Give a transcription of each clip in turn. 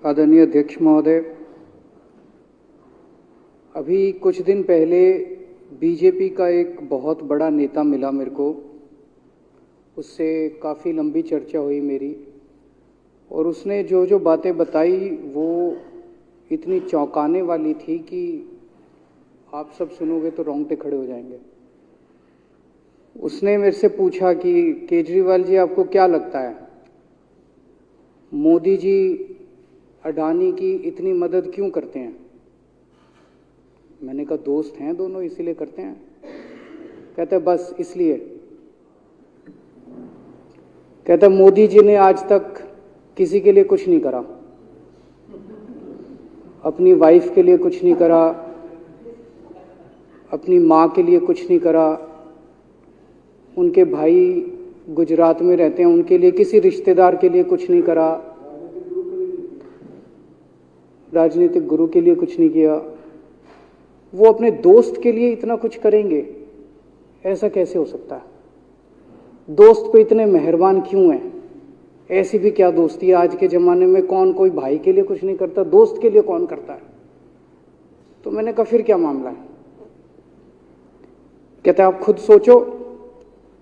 आदरणीय अध्यक्ष महोदय, अभी कुछ दिन पहले बीजेपी का एक बहुत बड़ा नेता मिला मेरे को। उससे काफ़ी लंबी चर्चा हुई मेरी, और उसने जो जो बातें बताई वो इतनी चौंकाने वाली थी कि आप सब सुनोगे तो रोंगटे खड़े हो जाएंगे। उसने मेरे से पूछा कि केजरीवाल जी, आपको क्या लगता है मोदी जी अडानी की इतनी मदद क्यों करते हैं? मैंने कहा दोस्त हैं दोनों, इसीलिए करते हैं। कहते बस इसलिए। कहते मोदी जी ने आज तक किसी के लिए कुछ नहीं करा, अपनी वाइफ के लिए कुछ नहीं करा, अपनी माँ के लिए कुछ नहीं करा, उनके भाई गुजरात में रहते हैं उनके लिए, किसी रिश्तेदार के लिए कुछ नहीं करा, राजनीतिक गुरु के लिए कुछ नहीं किया। वो अपने दोस्त के लिए इतना कुछ करेंगे, ऐसा कैसे हो सकता है? दोस्त पे इतने मेहरबान क्यों हैं? ऐसी भी क्या दोस्ती है? आज के ज़माने में कौन कोई भाई के लिए कुछ नहीं करता, दोस्त के लिए कौन करता है? तो मैंने कहा फिर क्या मामला है? कहते आप खुद सोचो,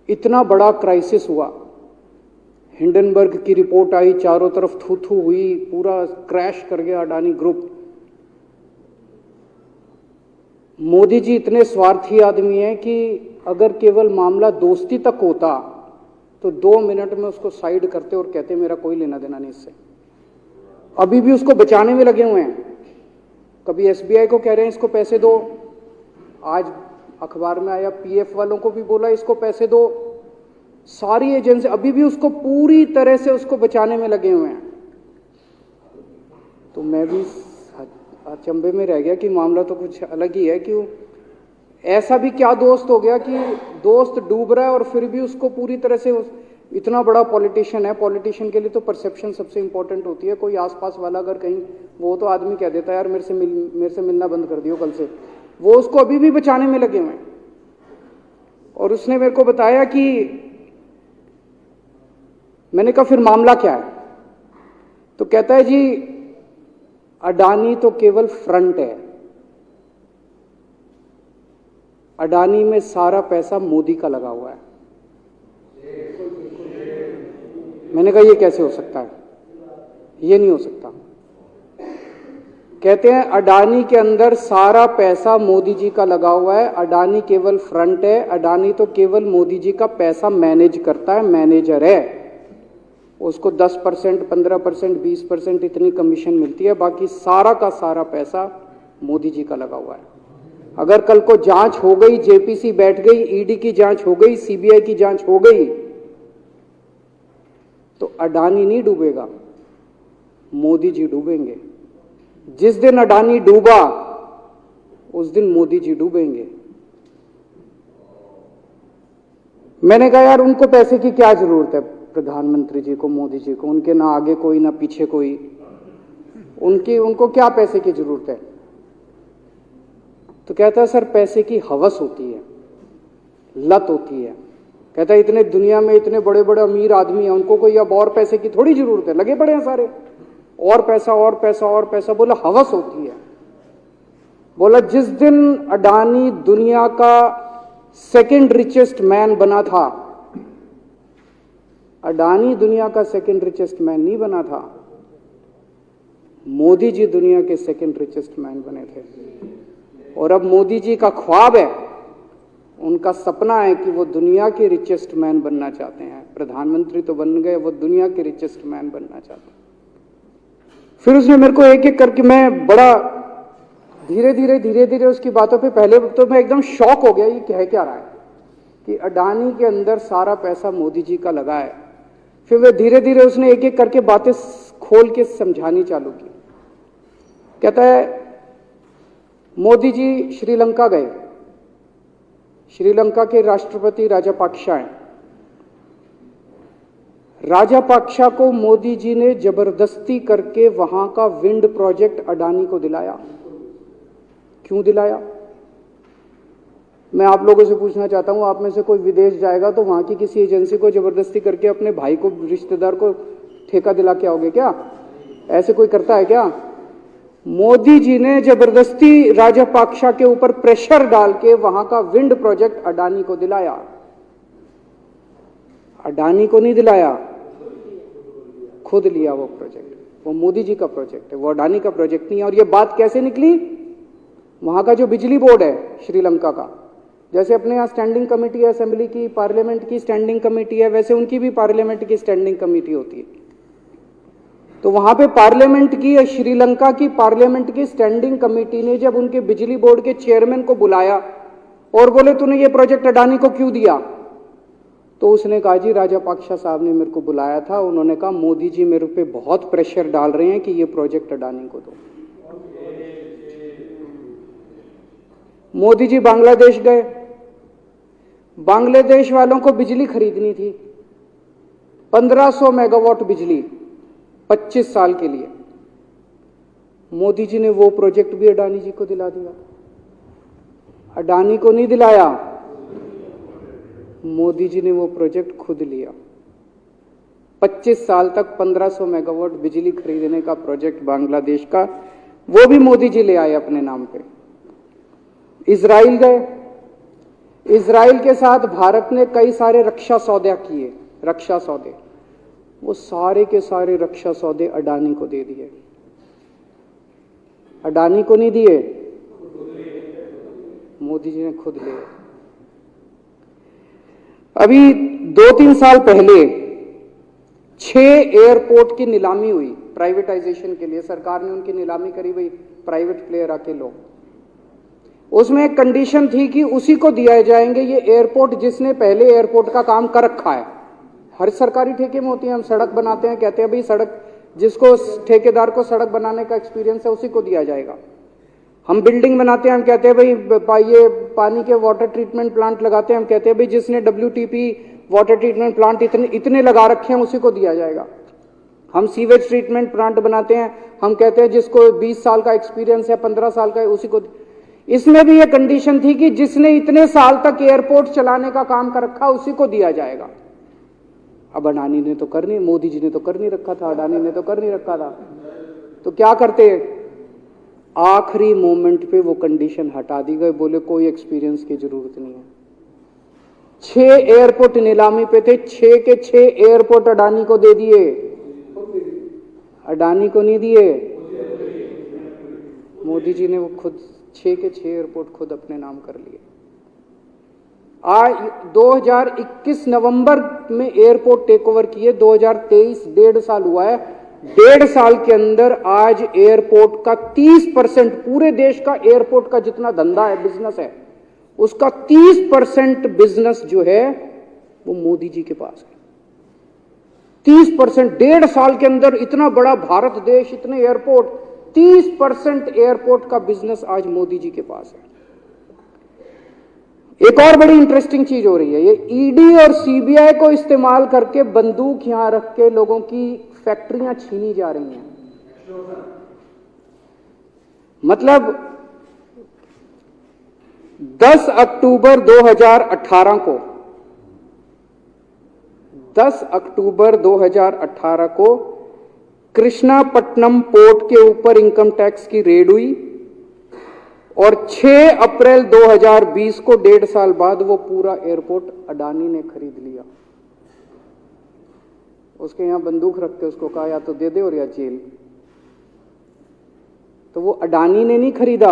इतना बड़ा क्राइसिस हुआ, हिंडनबर्ग की रिपोर्ट आई, चारों तरफ थू थू हुई, पूरा क्रैश कर गया अडानी ग्रुप। मोदी जी इतने स्वार्थी आदमी हैं कि अगर केवल मामला दोस्ती तक होता तो 2 मिनट में उसको साइड करते और कहते मेरा कोई लेना देना नहीं इससे। अभी भी उसको बचाने में लगे हुए हैं। कभी एसबीआई को कह रहे हैं इसको पैसे दो, आज अखबार में आया पीएफ वालों को भी बोला इसको पैसे दो। सारी एजेंसी अभी भी उसको पूरी तरह से उसको बचाने में लगे हुए हैं। तो मैं भी अचंभे में रह गया कि मामला तो कुछ अलग ही है। क्यों ऐसा भी क्या दोस्त हो गया कि दोस्त डूब रहा है और फिर भी उसको पूरी तरह से इतना बड़ा पॉलिटिशियन है। पॉलिटिशियन के लिए तो परसेप्शन सबसे इंपॉर्टेंट होती है। कोई आसपास वाला अगर कहीं वो तो आदमी कह देता है यार मेरे से मिलना बंद कर दियो कल से, वो उसको अभी भी बचाने में लगे हुए हैं। और उसने मेरे को बताया कि मैंने कहा फिर मामला क्या है? तो कहता है जी अडानी तो केवल फ्रंट है, अडानी में सारा पैसा मोदी का लगा हुआ है। मैंने कहा ये कैसे हो सकता है? ये नहीं हो सकता। कहते हैं अडानी के अंदर सारा पैसा मोदी जी का लगा हुआ है, अडानी केवल फ्रंट है, अडानी तो केवल मोदी जी का पैसा मैनेज करता है, मैनेजर है। उसको 10%, 15%, 20% इतनी कमीशन मिलती है, बाकी सारा का सारा पैसा मोदी जी का लगा हुआ है। अगर कल को जांच हो गई, जेपीसी बैठ गई, ईडी की जांच हो गई, सीबीआई की जांच हो गई, तो अडानी नहीं डूबेगा, मोदी जी डूबेंगे। जिस दिन अडानी डूबा उस दिन मोदी जी डूबेंगे। मैंने कहा यार उनको पैसे की क्या जरूरत है? प्रधानमंत्री जी को, मोदी जी को, उनके ना आगे कोई ना पीछे कोई, उनको क्या पैसे की जरूरत है? तो कहता है सर पैसे की हवस होती है, लत होती है। कहता है इतने दुनिया में इतने बड़े बड़े अमीर आदमी हैं, उनको कोई अब और पैसे की थोड़ी जरूरत है, लगे पड़े हैं सारे, और पैसा और पैसा और पैसा। बोला हवस होती है। बोला जिस दिन अडानी दुनिया का सेकंड रिचेस्ट मैन बना था, अडानी दुनिया का सेकंड रिचेस्ट मैन नहीं बना था, मोदी जी दुनिया के सेकंड रिचेस्ट मैन बने थे। और अब मोदी जी का ख्वाब है, उनका सपना है कि वो दुनिया के रिचेस्ट मैन बनना चाहते हैं। प्रधानमंत्री तो बन गए, वो दुनिया के रिचेस्ट मैन बनना चाहते हैं। फिर उसने मेरे को एक एक करके, मैं बड़ा धीरे धीरे उसकी बातों पे, पहले तो मैं एकदम शॉक हो गया ये कह क्या रहा है कि अडानी के अंदर सारा पैसा मोदी जी का लगा है। फिर वे धीरे धीरे उसने एक एक करके बातें खोल के समझानी चालू की। कहता है मोदी जी श्रीलंका गए, श्रीलंका के राष्ट्रपति राजापाक्सा हैं। राजापाक्सा को मोदी जी ने जबरदस्ती करके वहां का विंड प्रोजेक्ट अडानी को दिलाया। क्यों दिलाया? मैं आप लोगों से पूछना चाहता हूं, आप में से कोई विदेश जाएगा तो वहां की किसी एजेंसी को जबरदस्ती करके अपने भाई को, रिश्तेदार को ठेका दिला के आओगे क्या? ऐसे कोई करता है क्या? मोदी जी ने जबरदस्ती राजपाक्षा के ऊपर प्रेशर डाल के वहां का विंड प्रोजेक्ट अडानी को दिलाया। अडानी को नहीं दिलाया, खुद लिया वो प्रोजेक्ट। वो मोदी जी का प्रोजेक्ट है, वो अडानी का प्रोजेक्ट नहीं है। और ये बात कैसे निकली? वहां का जो बिजली बोर्ड है श्रीलंका का, जैसे अपने यहाँ स्टैंडिंग कमेटी है असेंबली की, पार्लियामेंट की स्टैंडिंग कमेटी है, वैसे उनकी भी पार्लियामेंट की स्टैंडिंग कमेटी होती है। तो वहां पे पार्लियामेंट की, श्रीलंका की पार्लियामेंट की स्टैंडिंग कमेटी ने जब उनके बिजली बोर्ड के चेयरमैन को बुलाया और बोले तूने ये प्रोजेक्ट अडानी को क्यों दिया, तो उसने कहा जी राजापाक्षा साहब ने मेरे को बुलाया था, उन्होंने कहा मोदी जी मेरे पे बहुत प्रेशर डाल रहे हैं कि ये प्रोजेक्ट अडानी को दो। मोदी जी बांग्लादेश गए, बांग्लादेश वालों को बिजली खरीदनी थी, 1500 मेगावाट बिजली 25 साल के लिए। मोदी जी ने वो प्रोजेक्ट भी अडानी जी को दिला दिया। अडानी को नहीं दिलाया, मोदी जी ने वो प्रोजेक्ट खुद लिया। 25 साल तक 1500 मेगावाट बिजली खरीदने का प्रोजेक्ट बांग्लादेश का, वो भी मोदी जी ले आए अपने नाम पे। इजराइल गए, इजराइल के साथ भारत ने कई सारे रक्षा सौदे किए, रक्षा सौदे, वो सारे के सारे रक्षा सौदे अडानी को दे दिए। अडानी को नहीं दिए, मोदी जी ने खुद लिए। अभी 2-3 साल पहले 6 एयरपोर्ट की नीलामी हुई प्राइवेटाइजेशन के लिए, सरकार ने उनकी नीलामी करी, भाई प्राइवेट प्लेयर आके लो। उसमें एक कंडीशन थी कि उसी को दिया जाएंगे ये एयरपोर्ट जिसने पहले एयरपोर्ट का काम कर रखा है। हर सरकारी ठेके में होती है, हम सड़क बनाते हैं, कहते हैं भाई सड़क, जिसको ठेकेदार को सड़क बनाने का एक्सपीरियंस है उसी को दिया जाएगा। हम बिल्डिंग बनाते हैं, हम कहते हैं भाई ये पानी के वाटर ट्रीटमेंट प्लांट लगाते हैं, हम कहते हैं भाई जिसने WTP वाटर ट्रीटमेंट प्लांट इतने लगा रखे हैं उसी को दिया जाएगा। हम सीवेज ट्रीटमेंट प्लांट बनाते हैं, हम कहते हैं जिसको 20 साल का एक्सपीरियंस है, 15 साल का है, उसी को। इसमें भी ये कंडीशन थी कि जिसने इतने साल तक एयरपोर्ट चलाने का काम कर रखा उसी को दिया जाएगा। अब अडानी ने तो कर नहीं, मोदी जी ने तो कर नहीं रखा था, अडानी ने तो कर नहीं रखा था, तो क्या करते? आखिरी मोमेंट पे वो कंडीशन हटा दी गई, बोले कोई एक्सपीरियंस की जरूरत नहीं है। 6 एयरपोर्ट नीलामी पे थे, 6 के 6 एयरपोर्ट अडानी को दे दिए, अडानी को नहीं दिए। मोदी जी ने वो खुद 6 के 6 एयरपोर्ट खुद अपने नाम कर लिए। आज 2021 नवंबर में एयरपोर्ट टेक ओवर किए, 2023 1.5 साल हुआ है। 1.5 साल के अंदर आज एयरपोर्ट का 30%, पूरे देश का एयरपोर्ट का जितना धंधा है, बिजनेस है, उसका 30% बिजनेस जो है वो मोदी जी के पास है। 30%, 1.5 साल के अंदर इतना बड़ा भारत देश, इतने एयरपोर्ट, 30% एयरपोर्ट का बिजनेस आज मोदी जी के पास है। एक और बड़ी इंटरेस्टिंग चीज हो रही है, ये ईडी और सीबीआई को इस्तेमाल करके बंदूक यहां रख के लोगों की फैक्ट्रियां छीनी जा रही हैं। मतलब 10 अक्टूबर 2018 को 10 अक्टूबर 2018 को कृष्णापट्टनम पोर्ट के ऊपर इनकम टैक्स की रेड हुई और 6 अप्रैल 2020 को 1.5 साल बाद वो पूरा एयरपोर्ट अडानी ने खरीद लिया। उसके यहां बंदूक रख के उसको कहा या तो दे दे और या जेल। तो वो अडानी ने नहीं खरीदा,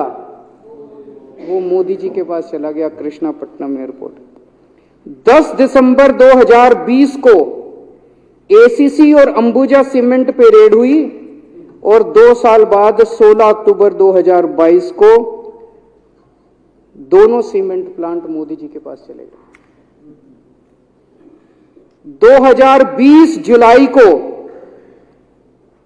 वो मोदी जी के पास चला गया कृष्णापट्टनम एयरपोर्ट। 10 दिसंबर 2020 को एसीसी और अंबुजा सीमेंट पे रेड हुई और 2 साल बाद 16 अक्टूबर 2022 को दोनों सीमेंट प्लांट मोदी जी के पास चले गए। 2020 जुलाई को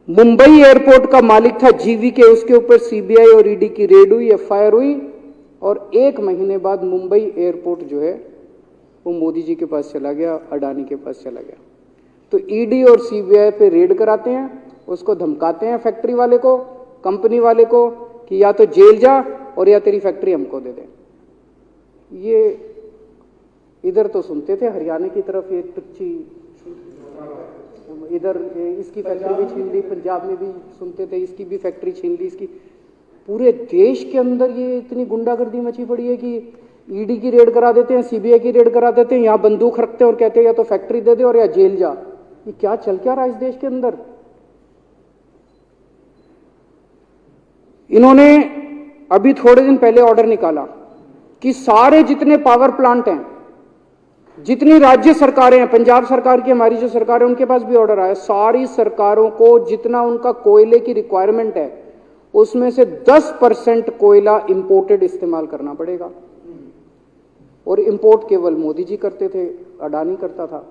मुंबई एयरपोर्ट का मालिक था जीवीके, उसके ऊपर सीबीआई और ईडी की रेड हुई, एफआईआर हुई और 1 महीने बाद मुंबई एयरपोर्ट जो है वो मोदी जी के पास चला गया, अडानी के पास चला गया। तो ईडी और सीबीआई पे रेड कराते हैं, उसको धमकाते हैं फैक्ट्री वाले को, कंपनी वाले को कि या तो जेल जा और या तेरी फैक्ट्री हमको दे दे। ये इधर तो सुनते थे, हरियाणा की तरफ ये टुच्ची, इधर इसकी फैक्ट्री भी छीन ली, पंजाब में भी सुनते थे इसकी भी फैक्ट्री छीन ली, इसकी। पूरे देश के अंदर ये इतनी गुंडागर्दी मची पड़ी है कि ईडी की रेड करा देते हैं, सीबीआई की रेड करा देते हैं, यहाँ बंदूक रखते हैं और कहते हैं या तो फैक्ट्री दे दे और या जेल जा। ये क्या चल क्या रहा है इस देश के अंदर? इन्होंने अभी थोड़े दिन पहले ऑर्डर निकाला कि सारे जितने पावर प्लांट हैं, जितनी राज्य सरकारें हैं, पंजाब सरकार की, हमारी जो सरकार है, उनके पास भी ऑर्डर आया, सारी सरकारों को जितना उनका कोयले की रिक्वायरमेंट है उसमें से 10% कोयला इंपोर्टेड इस्तेमाल करना पड़ेगा। और इंपोर्ट केवल मोदी जी करते थे, अडानी करता था।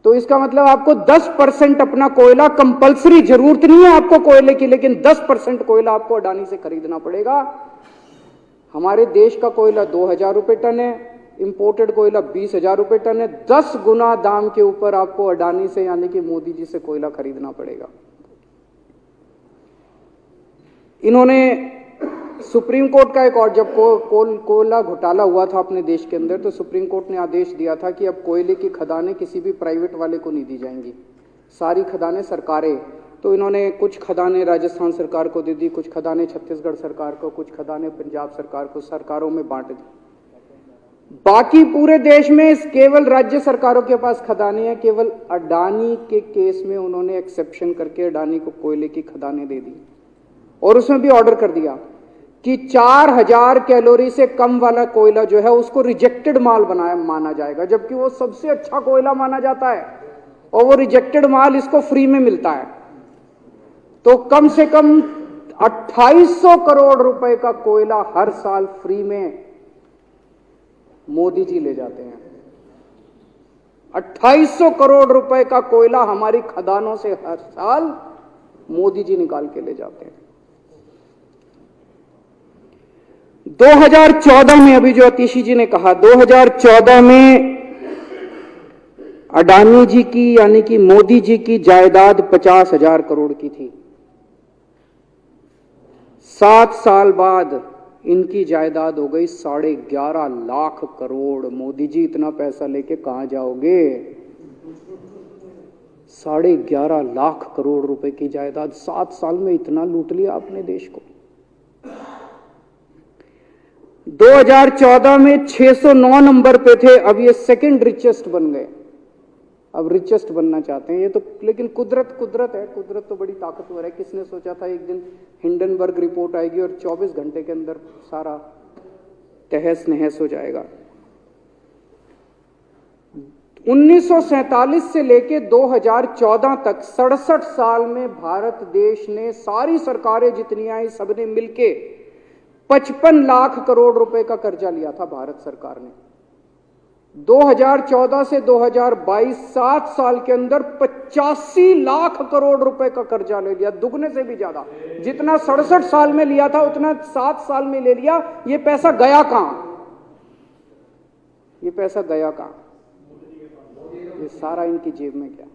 तो इसका मतलब आपको 10% अपना कोयला कंपलसरी, जरूरत नहीं है आपको कोयले की, लेकिन 10% कोयला आपको अडानी से खरीदना पड़ेगा। हमारे देश का कोयला 2000 रुपए टन है, इंपोर्टेड कोयला 20,000 रुपए टन है। 10 गुना दाम के ऊपर आपको अडानी से यानी कि मोदी जी से कोयला खरीदना पड़ेगा। इन्होंने सुप्रीम कोर्ट का एक और, जब कोयला घोटाला हुआ था अपने देश के अंदर, तो सुप्रीम कोर्ट ने आदेश दिया था कि अब कोयले की खदानें किसी भी प्राइवेट वाले को नहीं दी जाएंगी, सारी खदानें सरकारें। तो इन्होंने कुछ खदानें राजस्थान सरकार को दे दी, कुछ खदानें छत्तीसगढ़ सरकार को, कुछ खदानें पंजाब सरकार को, सरकारों में बांट दी। बाकी पूरे देश में केवल राज्य सरकारों के पास खदानें हैं। केवल अडानी के केस में उन्होंने एक्सेप्शन करके अडानी को कोयले की खदानें दे दी और उसमें भी ऑर्डर कर दिया कि 4000 कैलोरी से कम वाला कोयला जो है उसको रिजेक्टेड माल माना जाएगा, जबकि वो सबसे अच्छा कोयला माना जाता है और वो रिजेक्टेड माल इसको फ्री में मिलता है। तो कम से कम 2800 करोड़ रुपए का कोयला हर साल फ्री में मोदी जी ले जाते हैं। 2800 करोड़ रुपए का कोयला हमारी खदानों से हर साल मोदी जी निकाल के ले जाते हैं। 2014 में, अभी जो अतिशी जी ने कहा, 2014 में अडानी जी की यानी कि मोदी जी की जायदाद 50,000 करोड़ की थी। 7 साल बाद इनकी जायदाद हो गई 11.5 लाख करोड़। मोदी जी इतना पैसा लेके कहां जाओगे? 11.5 लाख करोड़ रुपए की जायदाद, 7 साल में इतना लूट लिया अपने देश को। 2014 में 609 नंबर पे थे, अब ये सेकंड रिचेस्ट बन गए, अब रिचेस्ट बनना चाहते हैं। ये तो लेकिन कुदरत है, कुदरत तो बड़ी ताकतवर है। किसने सोचा था एक दिन हिंडनबर्ग रिपोर्ट आएगी और 24 घंटे के अंदर सारा तहस नहस हो जाएगा। 1947 से लेके 2014 तक 67 साल में भारत देश ने, सारी सरकारें जितनी आई सबने मिलके 55 लाख करोड़ रुपए का कर्जा लिया था भारत सरकार ने। 2014 से 2022 7 साल के अंदर 85 लाख करोड़ रुपए का कर्जा ले लिया, दुगने से भी ज्यादा। जितना 67 साल में लिया था उतना 7 साल में ले लिया। ये पैसा गया कहां? ये पैसा गया कहां? ये सारा इनकी जेब में गया।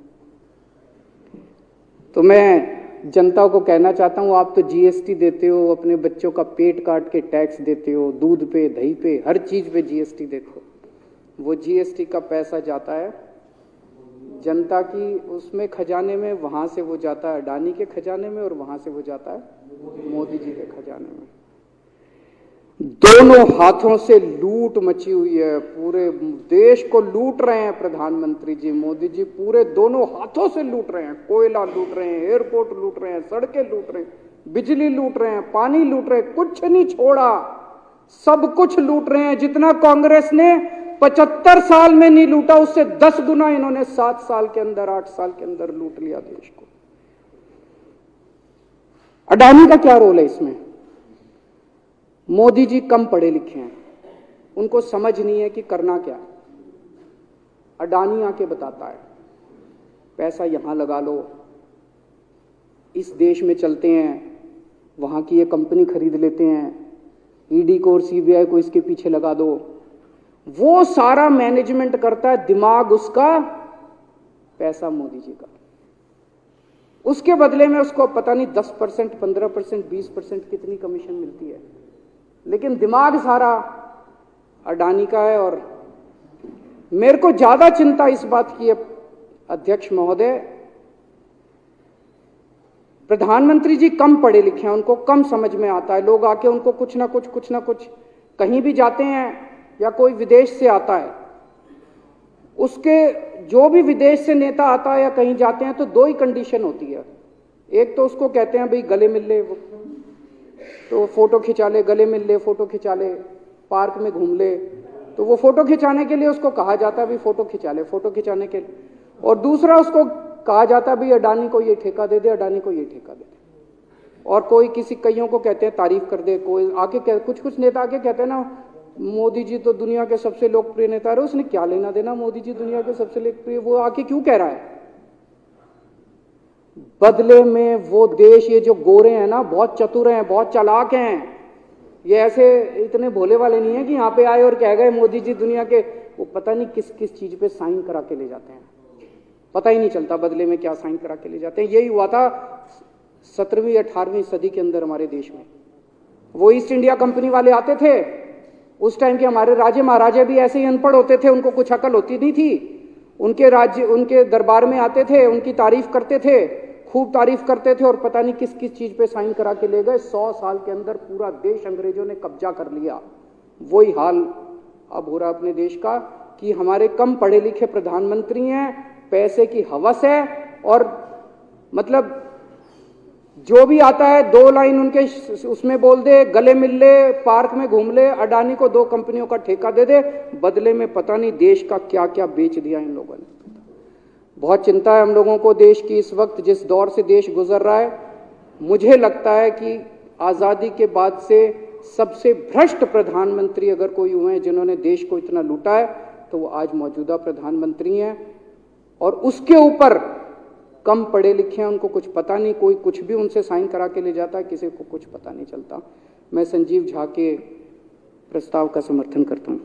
तो मैं जनता को कहना चाहता हूं, आप तो जीएसटी देते हो, अपने बच्चों का पेट काट के टैक्स देते हो, दूध पे, दही पे, हर चीज पे जीएसटी देते हो। वो जीएसटी का पैसा जाता है जनता की उसमें खजाने में, वहां से वो जाता है अडानी के खजाने में और वहां से वो जाता है मोदी जी के खजाने में। दोनों हाथों से लूट मची हुई है, पूरे देश को लूट रहे हैं प्रधानमंत्री जी, मोदी जी पूरे दोनों हाथों से लूट रहे हैं। कोयला लूट रहे हैं, एयरपोर्ट लूट रहे हैं, सड़कें लूट रहे हैं, बिजली लूट रहे हैं, पानी लूट रहे हैं, कुछ नहीं छोड़ा, सब कुछ लूट रहे हैं। जितना कांग्रेस ने 75 साल में नहीं लूटा, उससे 10 गुना इन्होंने 7 साल के अंदर, 8 साल के अंदर लूट लिया देश को। अडानी का क्या रोल है इसमें? मोदी जी कम पढ़े लिखे हैं, उनको समझ नहीं है कि करना क्या। अडानी आके बताता है पैसा यहां लगा लो, इस देश में चलते हैं, वहां की ये कंपनी खरीद लेते हैं, ईडी को और सीबीआई को इसके पीछे लगा दो। वो सारा मैनेजमेंट करता है, दिमाग उसका, पैसा मोदी जी का। उसके बदले में उसको पता नहीं 10%, 15%, 20% कितनी कमीशन मिलती है, लेकिन दिमाग सारा अडानी का है। और मेरे को ज्यादा चिंता इस बात की है अध्यक्ष महोदय, प्रधानमंत्री जी कम पढ़े लिखे हैं, उनको कम समझ में आता है। लोग आके उनको कुछ ना कुछ कहीं भी जाते हैं या कोई विदेश से आता है, उसके जो भी विदेश से नेता आता है या कहीं जाते हैं तो दो ही कंडीशन होती है। एक तो उसको कहते हैं भाई गले मिल ले, तो फोटो खिंचा ले, गले मिल ले, फोटो खिंचा ले, पार्क में घूम ले, तो वो फोटो खिंचाने के लिए उसको कहा जाता है भाई फोटो खिंचा ले, फोटो खिंचाने के लिए। और दूसरा उसको कहा जाता है भाई अडानी को ये ठेका दे दे, अडानी को ये ठेका दे दे। और कोई किसी कईयों को कहते हैं तारीफ कर दे, कोई आके कुछ नेता आके कहते हैं ना मोदी जी तो दुनिया के सबसे लोकप्रिय नेता है। उसने क्या लेना देना मोदी जी दुनिया के सबसे लोकप्रिय, वो आके क्यों कह रहा है? बदले में वो देश, ये जो गोरे हैं ना, बहुत चतुर हैं, बहुत चालाक हैं। ये ऐसे इतने भोले वाले नहीं है कि यहाँ पे आए और कह गए मोदी जी दुनिया के, वो पता नहीं किस किस चीज पे साइन करा के ले जाते हैं, पता ही नहीं चलता बदले में क्या साइन करा के ले जाते हैं। यही हुआ था 17वीं 18वीं सदी के अंदर हमारे देश में। वो ईस्ट इंडिया कंपनी वाले आते थे, उस टाइम के हमारे राजे महाराजे भी ऐसे ही अनपढ़ होते थे, उनको कुछ अकल होती नहीं थी। उनके राज्य, उनके दरबार में आते थे, उनकी तारीफ करते थे, खूब तारीफ करते थे, और पता नहीं किस किस चीज पे साइन करा के ले गए। 100 साल के अंदर पूरा देश अंग्रेजों ने कब्जा कर लिया। वही हाल अब हो रहा अपने देश का कि हमारे कम पढ़े लिखे प्रधानमंत्री हैं, पैसे की हवस है, और मतलब जो भी आता है 2 लाइन उनके उसमें बोल दे, गले मिल ले, पार्क में घूम ले, अडानी को 2 कंपनियों का ठेका दे दे, बदले में पता नहीं देश का क्या क्या बेच दिया इन लोगों ने। बहुत चिंता है हम लोगों को देश की इस वक्त, जिस दौर से देश गुजर रहा है। मुझे लगता है कि आजादी के बाद से सबसे भ्रष्ट प्रधानमंत्री अगर कोई हुए हैं जिन्होंने देश को इतना लूटा है, तो वो आज मौजूदा प्रधानमंत्री हैं। और उसके ऊपर कम पढ़े लिखे हैं, उनको कुछ पता नहीं, कोई कुछ भी उनसे साइन करा के ले जाता है, किसी को कुछ पता नहीं चलता। मैं संजीव झा के प्रस्ताव का समर्थन करता हूं।